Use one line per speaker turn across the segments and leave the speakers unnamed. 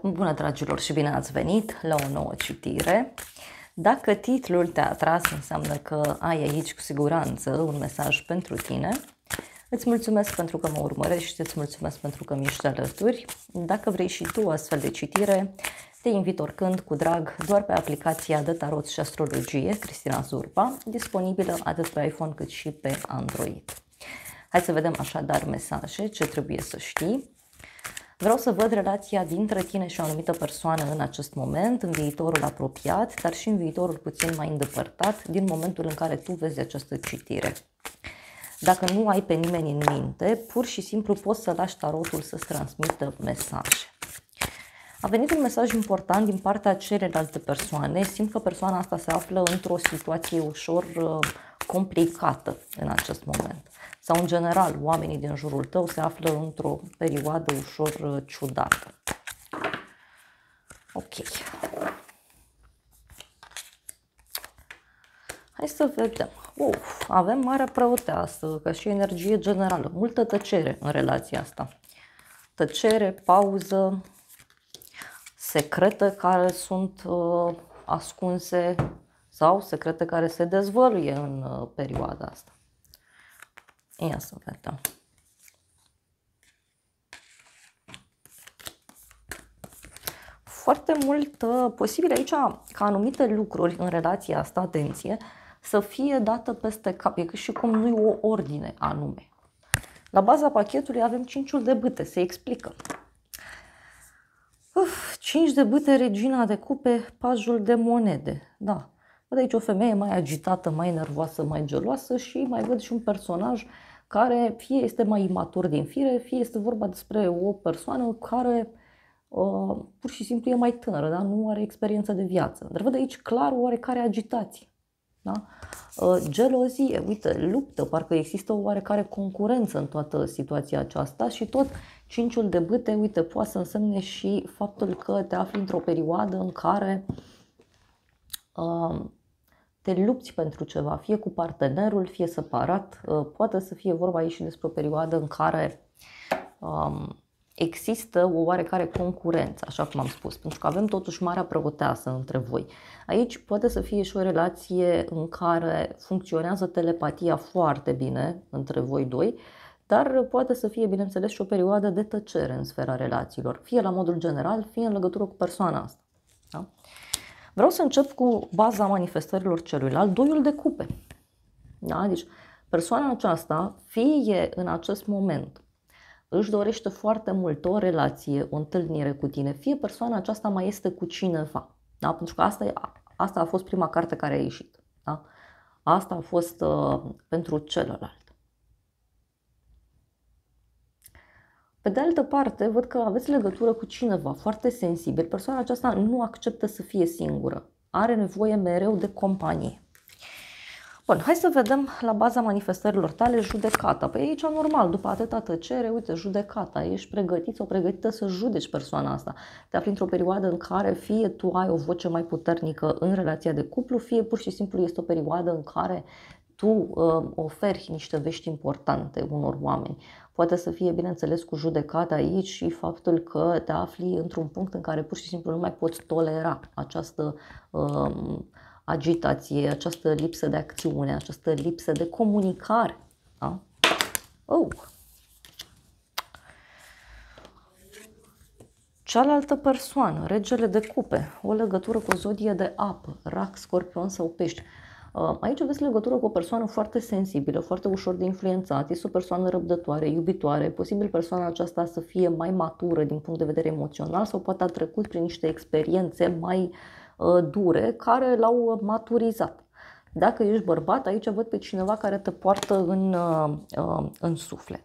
Bună, dragilor, și bine ați venit la o nouă citire. Dacă titlul te-a atras, înseamnă că ai aici cu siguranță un mesaj pentru tine. Îți mulțumesc pentru că mă urmărești, îți mulțumesc pentru că mi-ești alături. Dacă vrei și tu astfel de citire, te invit oricând, cu drag, doar pe aplicația de tarot și astrologie, Cristina Zurba, disponibilă atât pe iPhone cât și pe Android. Hai să vedem așadar mesaje, ce trebuie să știi. Vreau să văd relația dintre tine și o anumită persoană în acest moment, în viitorul apropiat, dar și în viitorul puțin mai îndepărtat, din momentul în care tu vezi această citire. Dacă nu ai pe nimeni în minte, pur și simplu poți să lași tarotul să-ți transmită mesaje. A venit un mesaj important din partea celelalte persoane. Simt că persoana asta se află într-o situație ușor complicată în acest moment. Sau, în general, oamenii din jurul tău se află într-o perioadă ușor ciudată. Ok. Hai să vedem. Avem Marea Preoteasă, ca și energie generală. Multă tăcere în relația asta. Tăcere, pauză, secrete care sunt ascunse sau secrete care se dezvăluie în perioada asta. Ia să vedem. Foarte mult posibil aici ca anumite lucruri în relația asta, atenție, să fie dată peste cap. E ca și cum nu e o ordine anume. La baza pachetului avem 5-ul de bâte, se explică. 5 de bâte, regina de cupe, pajul de monede. Da. Văd aici o femeie mai agitată, mai nervoasă, mai geloasă și mai văd și un personaj care fie este mai imatur din fire, fie este vorba despre o persoană care pur și simplu e mai tânără, da? Nu are experiență de viață. Dar văd aici clar oarecare agitație. Da? Gelozie, uite, luptă, parcă există o oarecare concurență în toată situația aceasta și tot 5-ul de bâte, uite, poate să însemne și faptul că te afli într-o perioadă în care te lupți pentru ceva, fie cu partenerul, fie separat. Poate să fie vorba aici și despre o perioadă în care există o oarecare concurență, așa cum am spus, pentru că avem totuși Marea Preoteasă între voi. Aici poate să fie și o relație în care funcționează telepatia foarte bine între voi doi, dar poate să fie, bineînțeles, și o perioadă de tăcere în sfera relațiilor, fie la modul general, fie în legătură cu persoana asta. Da? Vreau să încep cu baza manifestărilor celuilalt, 2-ul de cupe. Da? Deci persoana aceasta, fie în acest moment își dorește foarte mult o relație, o întâlnire cu tine, fie persoana aceasta mai este cu cineva. Da? Pentru că asta a fost prima carte care a ieșit. Da? Asta a fost pentru celălalt. Pe de altă parte, văd că aveți legătură cu cineva foarte sensibil. Persoana aceasta nu acceptă să fie singură. Are nevoie mereu de companie. Bun, hai să vedem la baza manifestărilor tale judecata. Păi aici normal, după atâta tăcere, uite, judecata. Ești pregătit sau pregătită să judeci persoana asta. Te afli într-o perioadă în care fie tu ai o voce mai puternică în relația de cuplu, fie pur și simplu este o perioadă în care tu oferi niște vești importante unor oameni. Poate să fie, bineînțeles, cu judecata aici și faptul că te afli într-un punct în care pur și simplu nu mai poți tolera această agitație, această lipsă de acțiune, această lipsă de comunicare. Da? Cealaltă persoană, regele de cupe, o legătură cu o zodie de apă, rac, scorpion sau pești. Aici aveți legătură cu o persoană foarte sensibilă, foarte ușor de influențat, este o persoană răbdătoare, iubitoare, posibil persoana aceasta să fie mai matură din punct de vedere emoțional sau poate a trecut prin niște experiențe mai dure care l-au maturizat. Dacă ești bărbat, aici văd pe cineva care te poartă în suflet.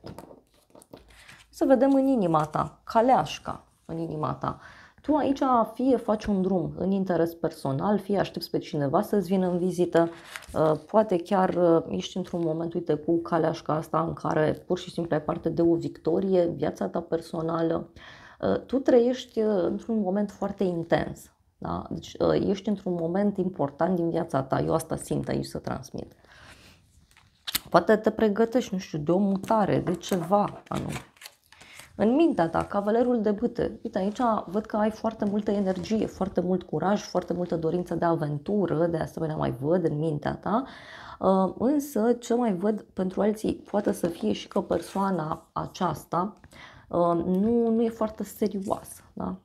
Să vedem în inima ta, caleașca în inima ta. Tu aici fie faci un drum în interes personal, fie aștepți pe cineva să-ți vină în vizită, poate chiar ești într-un moment, uite, cu caleașca asta în care pur și simplu ai parte de o victorie, viața ta personală. Tu trăiești într-un moment foarte intens. Da? Deci ești într-un moment important din viața ta, eu asta simt aici să transmit. Poate te pregătești, nu știu, de o mutare, de ceva anume. În mintea ta, cavalerul de bâte, uite aici văd că ai foarte multă energie, foarte mult curaj, foarte multă dorință de aventură, de asemenea mai văd în mintea ta, însă ce mai văd pentru alții poate să fie și că persoana aceasta nu e foarte serioasă. Da?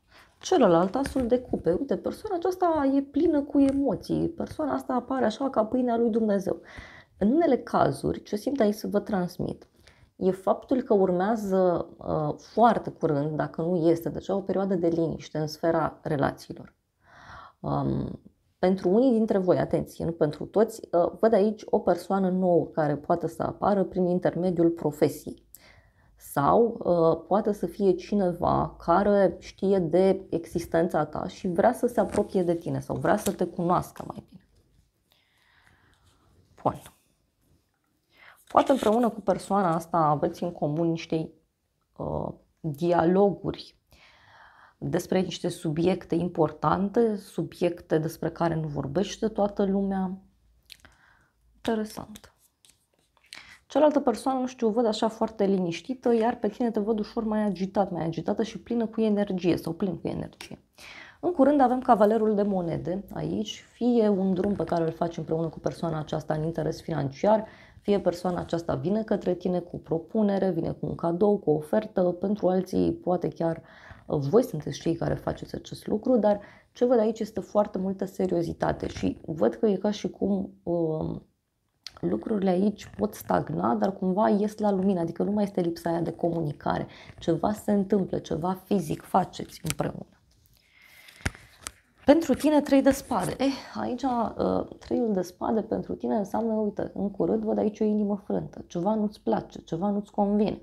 Celălalt, asul de cupe, uite, persoana aceasta e plină cu emoții, persoana asta apare așa ca pâinea lui Dumnezeu. În unele cazuri, ce simt aici să vă transmit, e faptul că urmează foarte curând, dacă nu este deja, o perioadă de liniște în sfera relațiilor. Pentru unii dintre voi, atenție, nu pentru toți, văd aici o persoană nouă care poate să apară prin intermediul profesiei. Sau poate să fie cineva care știe de existența ta și vrea să se apropie de tine sau vrea să te cunoască mai bine. Bun. Poate împreună cu persoana asta aveți în comun niște dialoguri despre niște subiecte importante, subiecte despre care nu vorbește toată lumea. Interesant. Cealaltă persoană, nu știu, o văd așa foarte liniștită, iar pe tine te văd ușor mai agitat, mai agitată și plină cu energie sau plin cu energie. În curând avem cavalerul de monede aici, fie un drum pe care îl faci împreună cu persoana aceasta în interes financiar, fie persoana aceasta vine către tine cu propunere, vine cu un cadou, cu o ofertă, pentru alții poate chiar voi sunteți cei care faceți acest lucru, dar ce văd aici este foarte multă seriozitate și văd că e ca și cum lucrurile aici pot stagna, dar cumva ies la lumină, adică nu mai este lipsa aia de comunicare, ceva se întâmplă, ceva fizic faceți împreună. Pentru tine 3 de spade. Aici 3-ul de spade pentru tine înseamnă, uite, în curând văd aici o inimă frântă. Ceva nu-ți place, ceva nu-ți convine.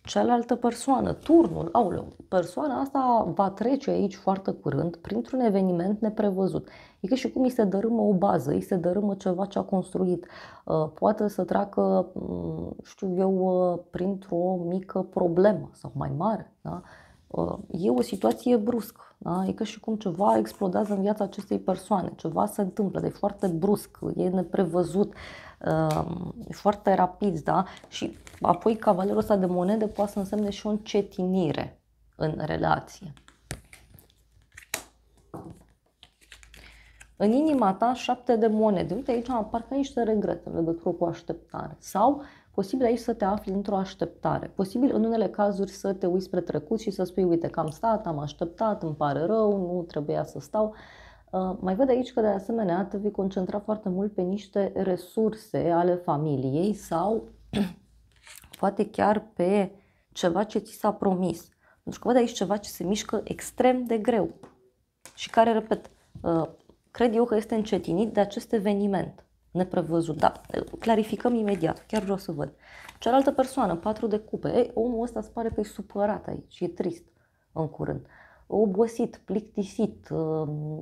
Cealaltă persoană, turnul, aoleu, persoana asta va trece aici foarte curând printr-un eveniment neprevăzut. E ca și cum îi se dărâmă o bază, îi se dărâmă ceva ce a construit. Poate să treacă, știu eu, printr-o mică problemă sau mai mare. Da? E o situație bruscă. Da? E ca și cum ceva explodează în viața acestei persoane, ceva se întâmplă, de foarte brusc, e neprevăzut, e foarte rapid, da? Și apoi cavalerul ăsta de monede poate să însemne și o încetinire în relație. În inima ta 7 de monede. Uite, aici apar ca niște regrete în legătură cu așteptare. Sau posibil aici să te afli într-o așteptare. Posibil în unele cazuri să te uiți spre trecut și să spui, uite că am stat, am așteptat, îmi pare rău, nu trebuia să stau. Mai văd aici că de asemenea te vei concentra foarte mult pe niște resurse ale familiei sau poate chiar pe ceva ce ți s-a promis. Pentru că văd aici ceva ce se mișcă extrem de greu și care, repet, cred eu că este încetinit de acest eveniment neprevăzut. Da, clarificăm imediat, chiar vreau să văd. Cealaltă persoană, 4 de cupe, omul ăsta îți pare că e supărat aici, e trist în curând. Obosit, plictisit,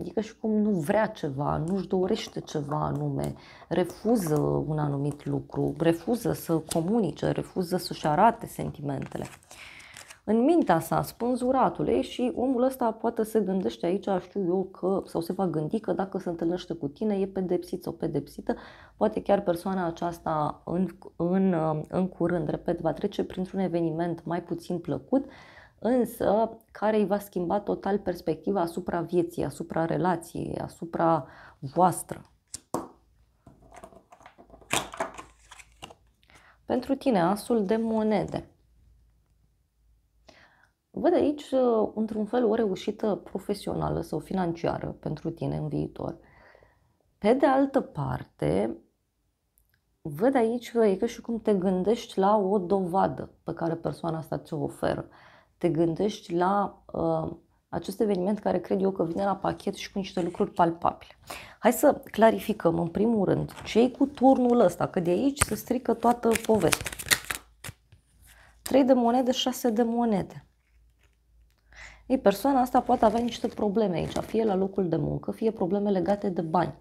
e ca și cum nu vrea ceva, nu-și dorește ceva anume, refuză un anumit lucru, refuză să comunice, refuză să-și arate sentimentele. În mintea sa, spânzuratul, și omul ăsta poate se gândește aici, știu eu, că, sau se va gândi că dacă se întâlnește cu tine e pedepsit sau pedepsită, poate chiar persoana aceasta în curând, repet, va trece printr-un eveniment mai puțin plăcut, însă care îi va schimba total perspectiva asupra vieții, asupra relației, asupra voastră. Pentru tine, asul de monede. Văd aici, într-un fel, o reușită profesională sau financiară pentru tine în viitor. Pe de altă parte, văd aici că e ca și cum te gândești la o dovadă pe care persoana asta ți-o oferă. Te gândești la acest eveniment care cred eu că vine la pachet și cu niște lucruri palpabile. Hai să clarificăm în primul rând ce-i cu turnul ăsta, că de aici se strică toată povestea. 3 de monede, 6 de monede. Ei, persoana asta poate avea niște probleme aici, fie la locul de muncă, fie probleme legate de bani.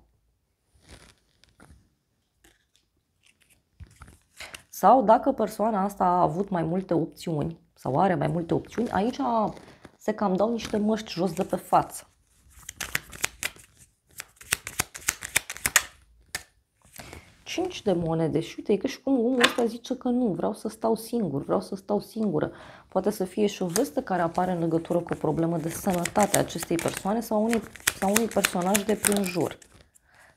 Sau dacă persoana asta a avut mai multe opțiuni sau are mai multe opțiuni, aici se cam dau niște măști jos de pe față. 5 de monede și uite, e ca și cum omul ăsta zice că nu, vreau să stau singur, vreau să stau singură. Poate să fie și o veste care apare în legătură cu o problemă de sănătate a acestei persoane sau unui personaj de prin jur.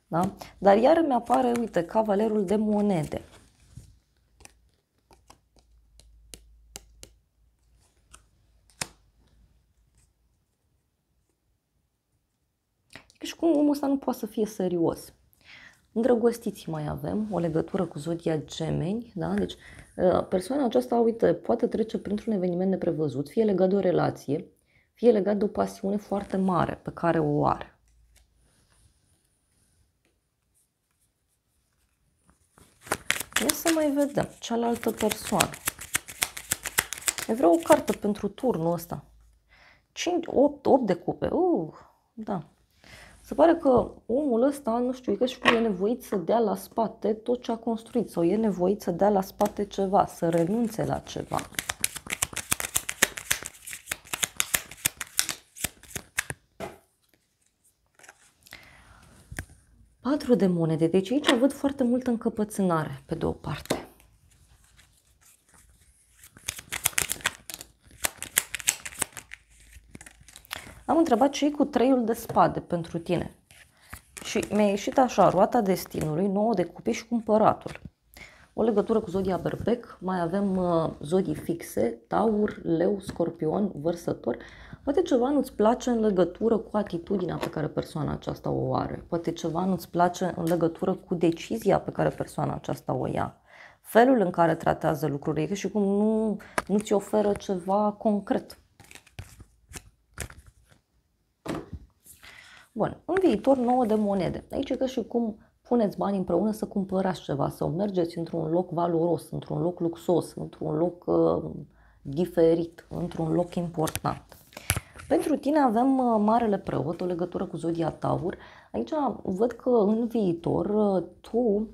Da? Dar iar mi apare, uite, cavalerul de monede. E și cum omul ăsta nu poate să fie serios. Îndrăgostiți mai avem, o legătură cu zodia Gemeni, da? Deci persoana aceasta, uite, poate trece printr-un eveniment neprevăzut, fie legat de o relație, fie legat de o pasiune foarte mare pe care o are. Ia să mai vedem cealaltă persoană. Eu vreau o carte pentru turnul ăsta. 8 de cupe. Da. Se pare că omul ăsta, nu știu, e ca și cum e nevoit să dea la spate tot ce a construit sau e nevoit să dea la spate ceva, să renunțe la ceva. Patru de monede. Deci aici văd foarte multă încăpățânare, pe de o parte. Am întrebat ce e cu 3 de spade pentru tine. Și mi-a ieșit așa, roata destinului, 9 de cupe și cumpăratul. O legătură cu zodia Berbec, mai avem zodii fixe, Taur, Leu, Scorpion, Vărsător. Poate ceva nu-ți place în legătură cu atitudinea pe care persoana aceasta o are. Poate ceva nu-ți place în legătură cu decizia pe care persoana aceasta o ia. Felul în care tratează lucrurile și cum nu ți oferă ceva concret. Bun, în viitor 9 de monede. Aici e ca și cum puneți bani împreună să cumpărați ceva, sau mergeți într-un loc valoros, într-un loc luxos, într-un loc diferit, într-un loc important. Pentru tine avem Marele Preot, o legătură cu zodia Taur. Aici văd că în viitor tu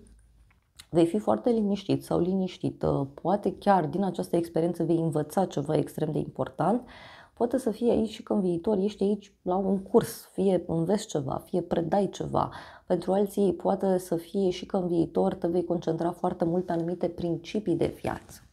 vei fi foarte liniștit sau liniștită, poate chiar din această experiență vei învăța ceva extrem de important. Poate să fie aici și că în viitor ești aici la un curs, fie înveți ceva, fie predai ceva. Pentru alții poate să fie și că în viitor te vei concentra foarte mult pe anumite principii de viață.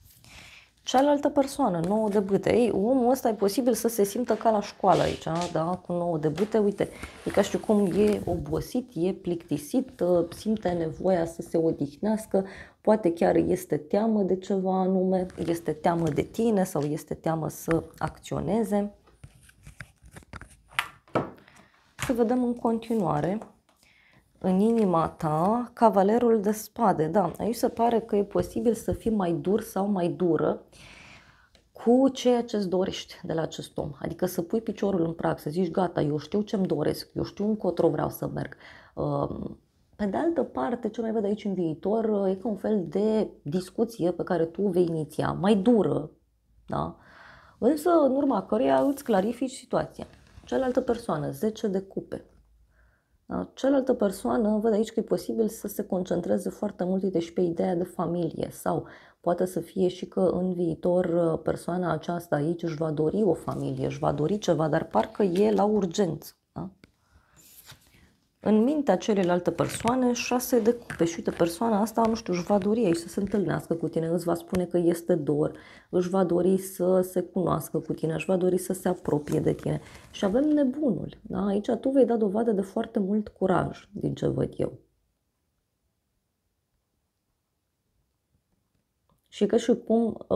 Cealaltă persoană, 9 de bâte. Ei, omul ăsta e posibil să se simtă ca la școală aici, da? Cu 9 de bâte, uite, e ca și cum e obosit, e plictisit, simte nevoia să se odihnească, poate chiar este teamă de ceva anume, este teamă de tine sau este teamă să acționeze. Să vedem în continuare. În inima ta, cavalerul de spade. Da, aici se pare că e posibil să fii mai dur sau mai dură cu ceea ce îți dorești de la acest om. Adică să pui piciorul în prag, să zici gata, eu știu ce-mi doresc, eu știu încotro vreau să merg. Pe de altă parte, ce mai văd aici în viitor e ca un fel de discuție pe care tu vei iniția, mai dură, da? Însă în urma căreia îți clarifici situația. Cealaltă persoană, 10 de cupe. Cealaltă persoană, văd aici că e posibil să se concentreze foarte mult și pe ideea de familie sau poate să fie și că în viitor persoana aceasta aici își va dori o familie, își va dori ceva, dar parcă e la urgență. Da? În mintea celelalte persoane, 6 de cupe și uite, persoana asta, nu știu, își va dori aici să se întâlnească cu tine, îți va spune că este dor, își va dori să se cunoască cu tine, își va dori să se apropie de tine. Și avem nebunul, da? Aici tu vei da dovadă de foarte mult curaj, din ce văd eu. Și că și cum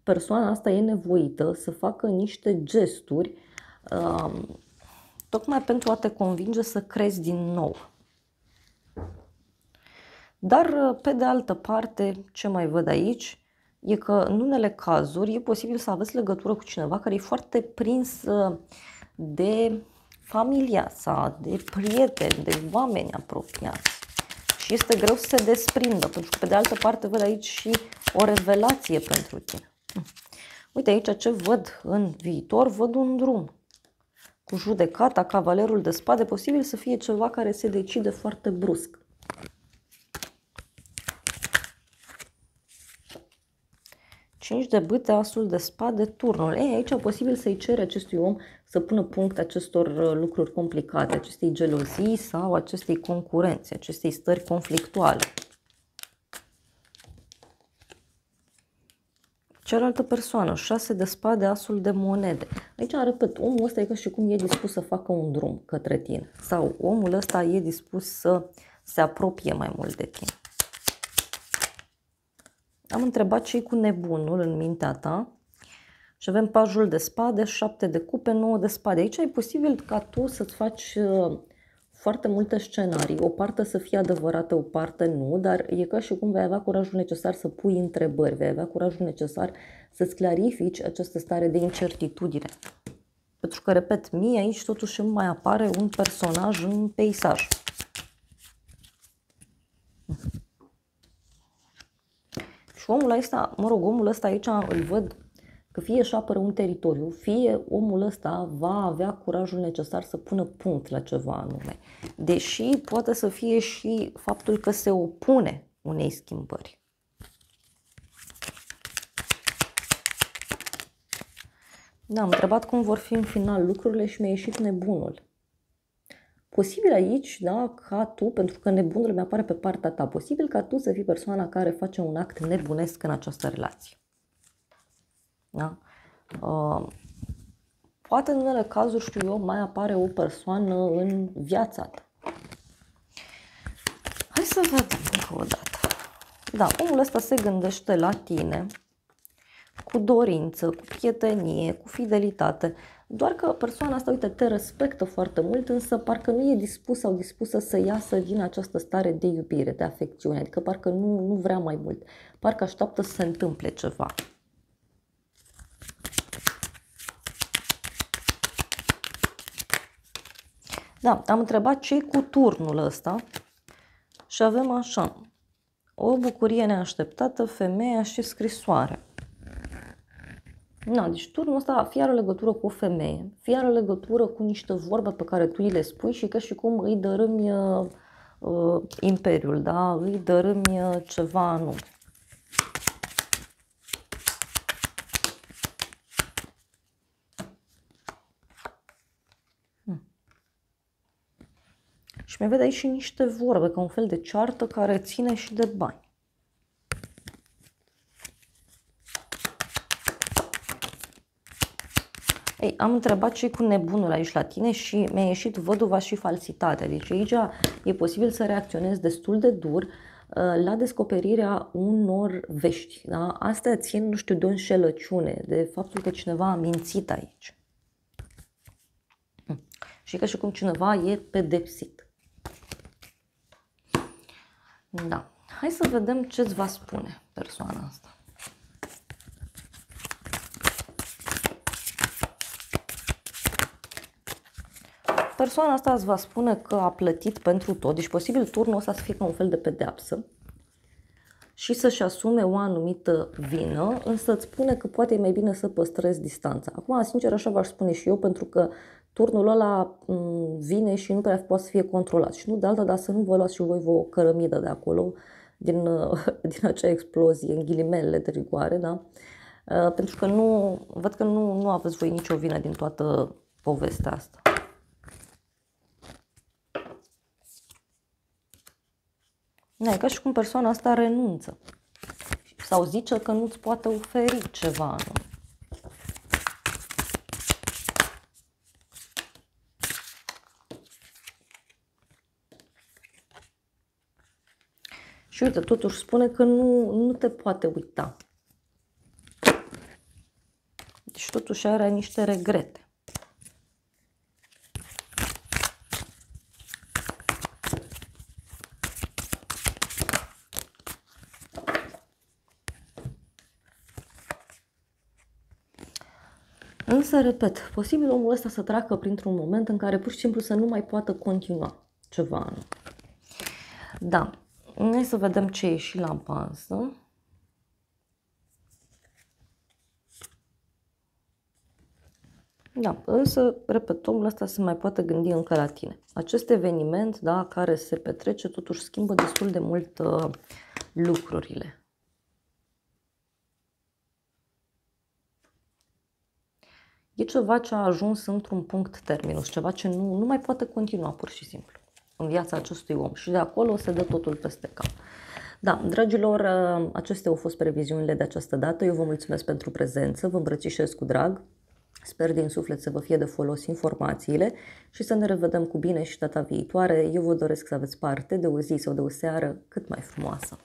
persoana asta e nevoită să facă niște gesturi tocmai pentru a te convinge să crezi din nou. Dar, pe de altă parte, ce mai văd aici, e că în unele cazuri e posibil să aveți legătură cu cineva care e foarte prins de familia sa, de prieteni, de oameni apropiați. Și este greu să se desprindă, pentru că, pe de altă parte, văd aici și o revelație pentru tine. Uite aici ce văd în viitor, văd un drum. Cu judecata, cavalerul de spade, posibil să fie ceva care se decide foarte brusc. 5 de bâte, asul de spade, turnul. Ei, aici e posibil să-i cere acestui om să pună punct acestor lucruri complicate, acestei gelozii sau acestei concurențe, acestei stări conflictuale. Cealaltă persoană, 6 de spade, asul de monede. Aici, repet, omul ăsta e ca și cum e dispus să facă un drum către tine. Sau omul ăsta e dispus să se apropie mai mult de tine. Am întrebat ce-i cu nebunul în mintea ta. Și avem pajul de spade, 7 de cupe, 9 de spade. Aici e posibil ca tu să-ți faci foarte multe scenarii. O parte să fie adevărată, o parte nu, dar e ca și cum vei avea curajul necesar să pui întrebări, vei avea curajul necesar să-ți clarifici această stare de incertitudine. Pentru că, repet, mie aici totuși îmi mai apare un personaj în peisaj. Și omul ăsta, omul ăsta aici îl văd că fie își apără un teritoriu, fie omul ăsta va avea curajul necesar să pună punct la ceva anume. Deși poate să fie și faptul că se opune unei schimbări. Da, am întrebat cum vor fi în final lucrurile și mi-a ieșit nebunul. Posibil aici, da, ca tu, pentru că nebunul mi-apare pe partea ta, posibil ca tu să fii persoana care face un act nebunesc în această relație. Da? Poate în unele cazuri, știu eu, mai apare o persoană în viața ta. Hai să vedem încă o dată. Da, omul ăsta se gândește la tine cu dorință, cu prietenie, cu fidelitate. Doar că persoana asta, uite, te respectă foarte mult, însă parcă nu e dispus sau dispusă să iasă din această stare de iubire, de afecțiune. Adică parcă nu vrea mai mult. Parcă așteaptă să se întâmple ceva. Da, am întrebat ce-i cu turnul ăsta și avem așa, o bucurie neașteptată, femeia și scrisoare. Da, deci turnul ăsta fie are legătură cu o femeie, fie are legătură cu niște vorbe pe care tu îi le spui și ca și cum îi dărâmi imperiul, da? Îi dărâmi ceva anume. Și mi vede aici și niște vorbe, ca un fel de ceartă care ține și de bani. Ei, am întrebat ce cu nebunul aici la tine și mi-a ieșit văduva și falsitatea. Deci aici e posibil să reacționezi destul de dur la descoperirea unor vești. Da? Astea țin, nu știu, de o înșelăciune, de faptul că cineva a mințit aici. Și ca și cum cineva e pedepsit. Da. Hai să vedem ce îți va spune persoana asta. Persoana asta îți va spune că a plătit pentru tot, deci posibil turnul ăsta să fie ca un fel de pedeapsă și să-și asume o anumită vină, însă îți spune că poate e mai bine să păstrezi distanța. Acum, sincer, așa v-aș spune și eu, pentru că turnul ăla vine și nu prea poate să fie controlat. Și nu de alta, dar să nu vă luați și voi o cărămidă de acolo, din acea explozie, în ghilimele de rigoare, da? Pentru că văd că nu aveți voi nicio vină din toată povestea asta. Da, e ca și cum persoana asta renunță sau zice că nu-ți poate oferi ceva anume. Și uite, totuși spune că nu te poate uita. Deci totuși are niște regrete. Însă, repet, posibil omul ăsta să treacă printr-un moment în care pur și simplu să nu mai poată continua ceva anume. Da, hai să vedem ce e și la bază. Da, însă, repet, omul ăsta se mai poate gândi încă la tine. Acest eveniment, da, care se petrece, totuși schimbă destul de mult lucrurile. E ceva ce a ajuns într-un punct terminus, ceva ce nu mai poate continua pur și simplu în viața acestui om și de acolo se dă totul peste cap. Da, dragilor, acestea au fost previziunile de această dată. Eu vă mulțumesc pentru prezență, vă îmbrățișez cu drag. Sper din suflet să vă fie de folos informațiile și să ne revedem cu bine și data viitoare. Eu vă doresc să aveți parte de o zi sau de o seară cât mai frumoasă.